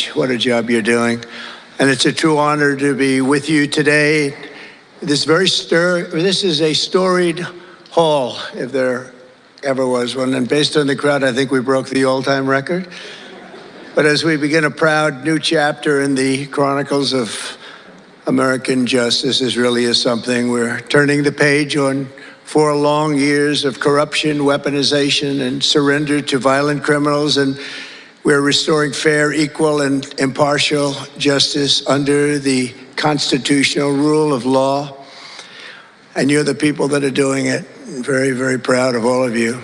much. What a job you're doing. And it's a true honor to be with you today. This is a storied hall, if there ever was one. And based on the crowd, I think we broke the all-time record. But as we begin a proud new chapter in the chronicles of American justice, this really is something. We're turning the page on 4 long years of corruption, weaponization, and surrender to violent criminals, and we're restoring fair, equal, and impartial justice under the constitutional rule of law. And you're the people that are doing it. I'm very, very proud of all of you.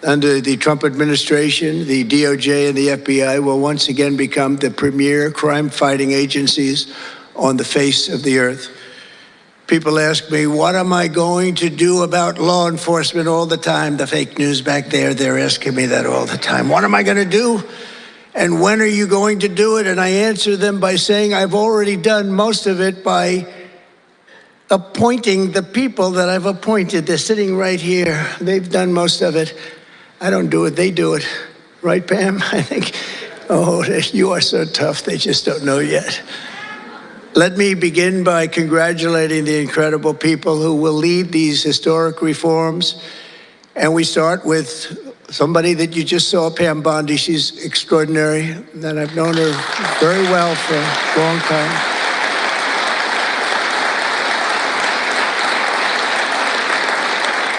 Under the Trump administration, the DOJ and the FBI will once again become the premier crime-fighting agencies on the face of the earth. People ask me, what am I going to do about law enforcement all the time? The fake news back there, they're asking me that all the time. What am I going to do? And when are you going to do it? And I answer them by saying I've already done most of it by appointing the people that I've appointed. They're sitting right here. They've done most of it. I don't do it, they do it. Right, Pam? I think, oh, you are so tough, they just don't know yet. Let me begin by congratulating the incredible people who will lead these historic reforms. And we start with somebody that you just saw, Pam Bondi. She's extraordinary, and I've known her very well for a long time.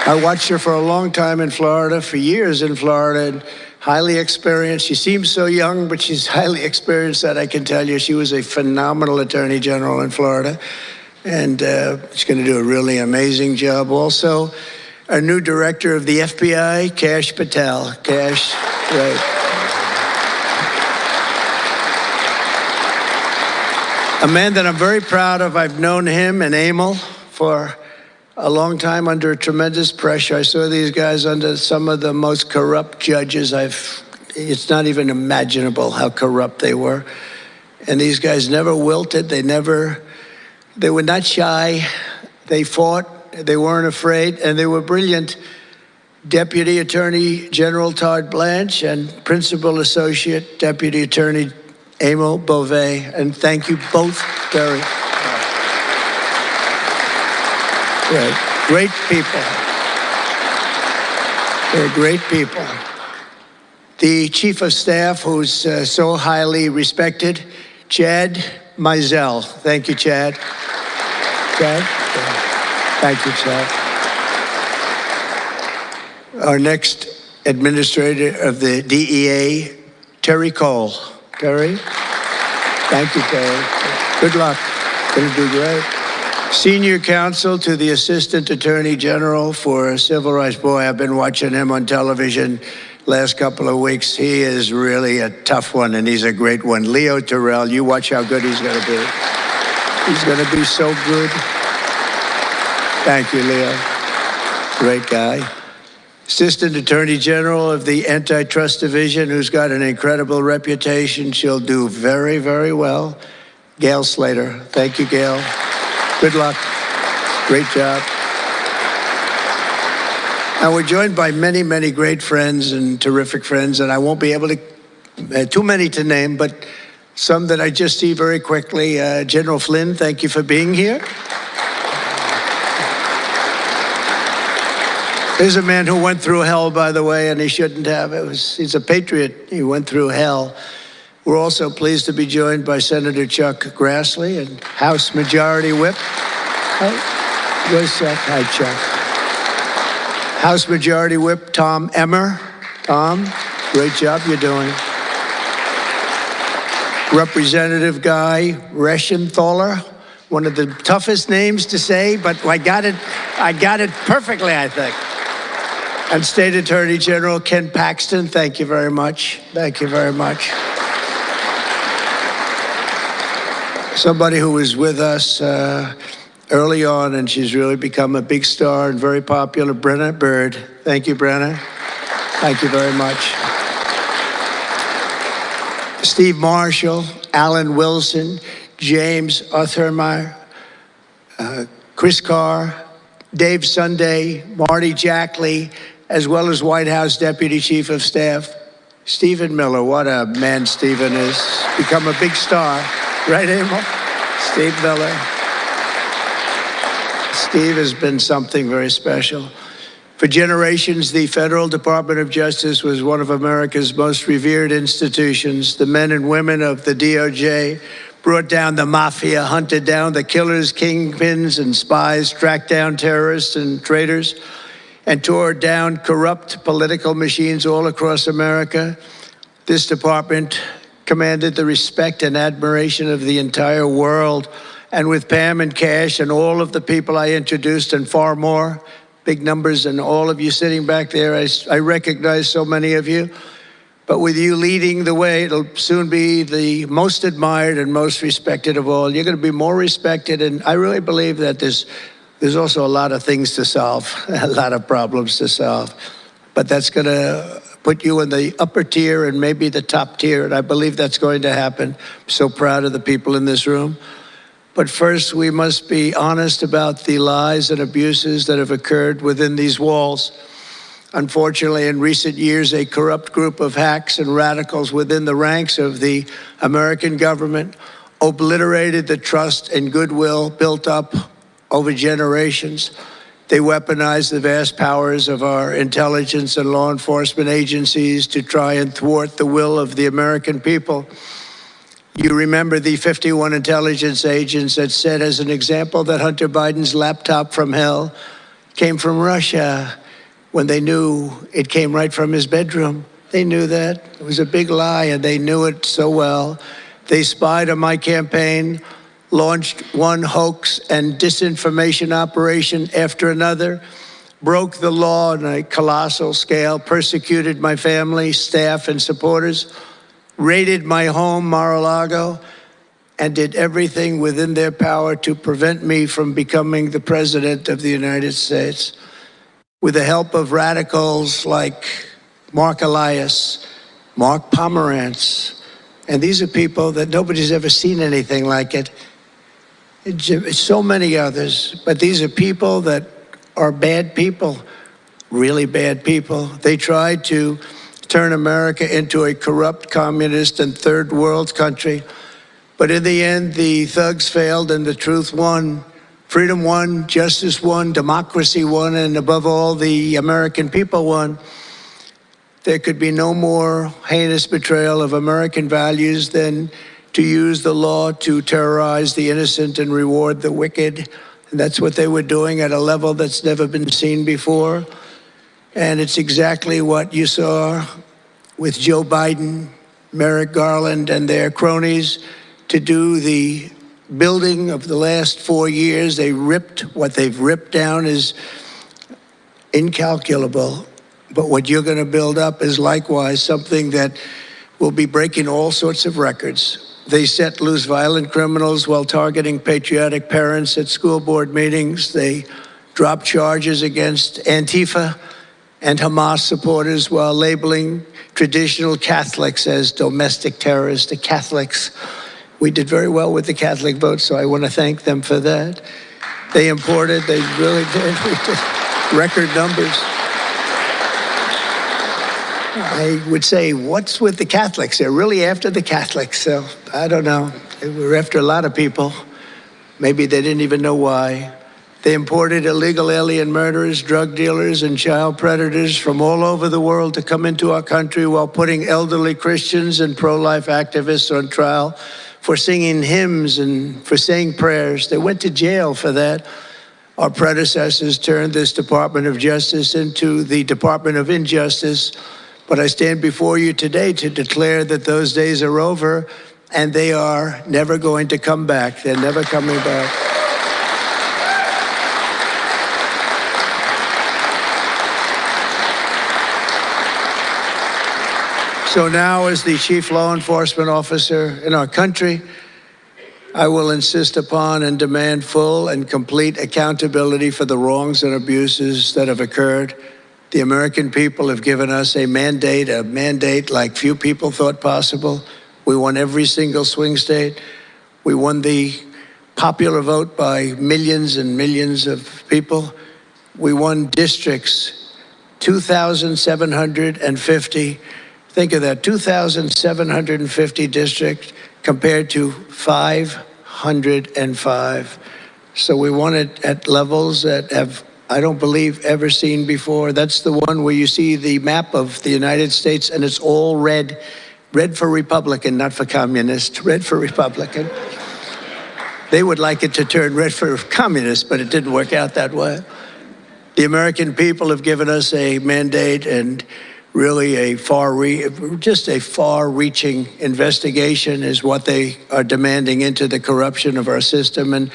I watched her for a long time in Florida, for years in Florida, and highly experienced. She seems so young, but she's highly experienced, that I can tell you. She was a phenomenal attorney general in Florida, and she's going to do a really amazing job. Also, our new director of the FBI, Kash Patel. Kash, right. A man that I'm very proud of. I've known him and Emil for a long time under tremendous pressure. I saw these guys under some of the most corrupt judges. It's not even imaginable how corrupt they were. And these guys never wilted. They were not shy. They fought. They weren't afraid, and they were brilliant. Deputy Attorney General Todd Blanche and Principal Associate Deputy Attorney Emil Beauvais. And thank you both very much. Great people. They're great people. The Chief of Staff, who's so highly respected, Chad Mizell. Thank you, Chad. Chad? Thank you, Chad. Our next administrator of the DEA, Terry Cole. Terry? Thank you, Terry. Good luck. Going to do great. Senior counsel to the Assistant Attorney General for Civil Rights. Boy, I've been watching him on television last couple of weeks. He is really a tough one, and he's a great one. Leo Terrell, you watch how good he's going to be. He's going to be so good. Thank you, Leo. Great guy. Assistant Attorney General of the Antitrust Division, who's got an incredible reputation. She'll do very, very well. Gail Slater. Thank you, Gail. Good luck. Great job. And we're joined by many, many great friends and terrific friends, and I won't be able to, too many to name, but some that I just see very quickly. General Flynn, thank you for being here. Here's a man who went through hell, by the way, and he shouldn't have. He's a patriot. He went through hell. We're also pleased to be joined by Senator Chuck Grassley and House Majority Whip. Where's Chuck? Hi, Chuck. House Majority Whip Tom Emmer. Tom, great job you're doing. Representative Guy Reschenthaler, one of the toughest names to say, but I got it perfectly, I think. And State Attorney General Ken Paxton, thank you very much. Thank you very much. Somebody who was with us early on, and she's really become a big star and very popular, Brenna Bird. Thank you, Brenna. Thank you very much. Steve Marshall, Alan Wilson, James Othermeyer, Chris Carr, Dave Sunday, Marty Jackley, as well as White House Deputy Chief of Staff Stephen Miller, what a man Stephen is. Become a big star. Right, Emil? Steve Miller. Steve has been something very special. For generations, the Federal Department of Justice was one of America's most revered institutions. The men and women of the DOJ brought down the mafia, hunted down the killers, kingpins, and spies, tracked down terrorists and traitors, and tore down corrupt political machines all across America. This department commanded the respect and admiration of the entire world. And with Pam and Cash and all of the people I introduced and far more, big numbers, and all of you sitting back there, I recognize so many of you. But with you leading the way, it'll soon be the most admired and most respected of all. You're going to be more respected, and I really believe that there's also a lot of things to solve, a lot of problems to solve. But that's going to put you in the upper tier and maybe the top tier, and I believe that's going to happen. I'm so proud of the people in this room. But first, we must be honest about the lies and abuses that have occurred within these walls. Unfortunately, in recent years, a corrupt group of hacks and radicals within the ranks of the American government obliterated the trust and goodwill built up over generations. They weaponized the vast powers of our intelligence and law enforcement agencies to try and thwart the will of the American people. You remember the 51 intelligence agents that said, as an example, that Hunter Biden's laptop from hell came from Russia when they knew it came right from his bedroom. They knew that. It was a big lie, and they knew it so well. They spied on my campaign, launched one hoax and disinformation operation after another, broke the law on a colossal scale, persecuted my family, staff, and supporters, raided my home, Mar-a-Lago, and did everything within their power to prevent me from becoming the President of the United States. With the help of radicals like Mark Elias, Mark Pomerantz, and these are people that nobody's ever seen anything like it. So many others, but these are people that are bad people, really bad people. They tried to turn America into a corrupt, communist, and third world country. But in the end, the thugs failed and the truth won. Freedom won, justice won, democracy won, and above all, the American people won. There could be no more heinous betrayal of American values than to use the law to terrorize the innocent and reward the wicked. And that's what they were doing at a level that's never been seen before. And it's exactly what you saw with Joe Biden, Merrick Garland, and their cronies to do the building of the last 4 years. What they've ripped down is incalculable. But what you're going to build up is likewise something that will be breaking all sorts of records. They set loose violent criminals while targeting patriotic parents at school board meetings. They dropped charges against Antifa and Hamas supporters while labeling traditional Catholics as domestic terrorists. The Catholics, we did very well with the Catholic vote, so I want to thank them for that. They really did. We did record numbers. I would say, what's with the Catholics? They're really after the Catholics, so I don't know. They were after a lot of people. Maybe they didn't even know why. They imported illegal alien murderers, drug dealers, and child predators from all over the world to come into our country while putting elderly Christians and pro-life activists on trial for singing hymns and for saying prayers. They went to jail for that. Our predecessors turned this Department of Justice into the Department of Injustice. But I stand before you today to declare that those days are over, and they are never going to come back. They're never coming back. So now, as the chief law enforcement officer in our country, I will insist upon and demand full and complete accountability for the wrongs and abuses that have occurred. The American people have given us a mandate like few people thought possible. We won every single swing state. We won the popular vote by millions and millions of people. We won districts, 2,750. Think of that, 2,750 districts compared to 505. So we want it at levels that have, I don't believe, ever seen before. That's the one where you see the map of the United States and it's all red. Red for Republican, not for communist. Red for Republican. They would like it to turn red for communist, but it didn't work out that way. The American people have given us a mandate and really just a far-reaching investigation is what they are demanding into the corruption of our system. And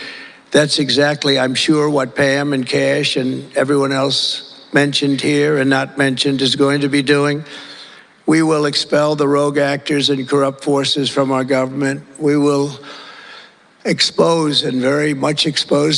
that's exactly, I'm sure, what Pam and Kash and everyone else mentioned here and not mentioned is going to be doing. We will expel the rogue actors and corrupt forces from our government. We will expose and very much expose